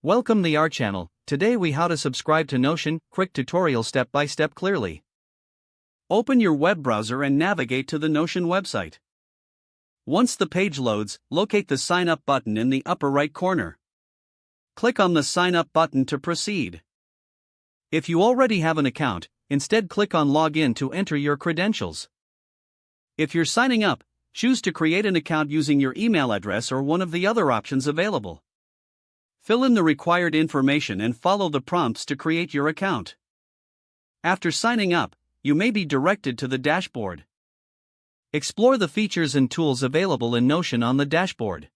Welcome to our channel. Today we how to subscribe to Notion, quick tutorial step by step clearly. Open your web browser and navigate to the Notion website. Once the page loads, locate the sign up button in the upper right corner. Click on the sign up button to proceed. If you already have an account, instead click on login to enter your credentials. If you're signing up, choose to create an account using your email address or one of the other options available. Fill in the required information and follow the prompts to create your account. After signing up, you may be directed to the dashboard. Explore the features and tools available in Notion on the dashboard.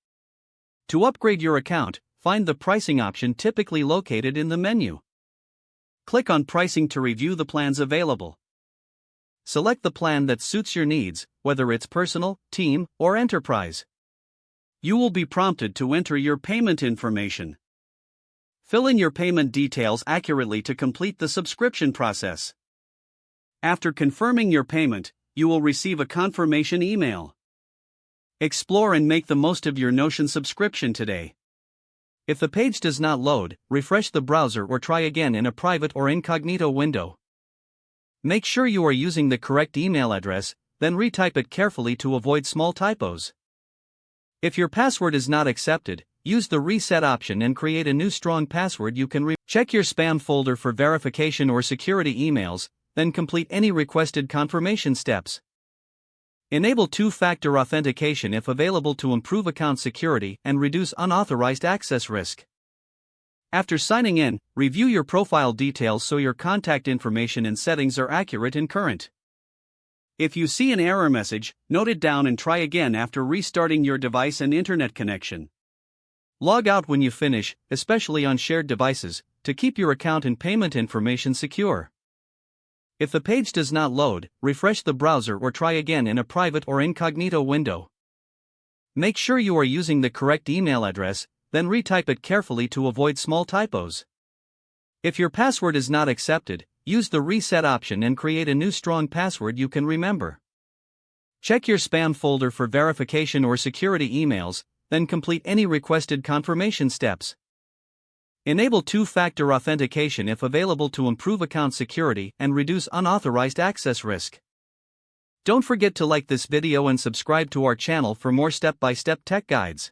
To upgrade your account, find the pricing option typically located in the menu. Click on Pricing to review the plans available. Select the plan that suits your needs, whether it's personal, team, or enterprise. You will be prompted to enter your payment information. Fill in your payment details accurately to complete the subscription process. After confirming your payment, you will receive a confirmation email. Explore and make the most of your Notion subscription today. If the page does not load, refresh the browser or try again in a private or incognito window. Make sure you are using the correct email address, then retype it carefully to avoid small typos. If your password is not accepted, use the reset option and create a new strong password you can check your spam folder for verification or security emails, then complete any requested confirmation steps. Enable two-factor authentication if available to improve account security and reduce unauthorized access risk. After signing in, review your profile details so your contact information and settings are accurate and current. If you see an error message, note it down and try again after restarting your device and internet connection. Log out when you finish, especially on shared devices, to keep your account and payment information secure. If the page does not load, refresh the browser or try again in a private or incognito window. Make sure you are using the correct email address, then retype it carefully to avoid small typos. If your password is not accepted, use the reset option and create a new strong password you can remember. Check your spam folder for verification or security emails, then complete any requested confirmation steps. Enable two-factor authentication if available to improve account security and reduce unauthorized access risk. Don't forget to like this video and subscribe to our channel for more step-by-step tech guides.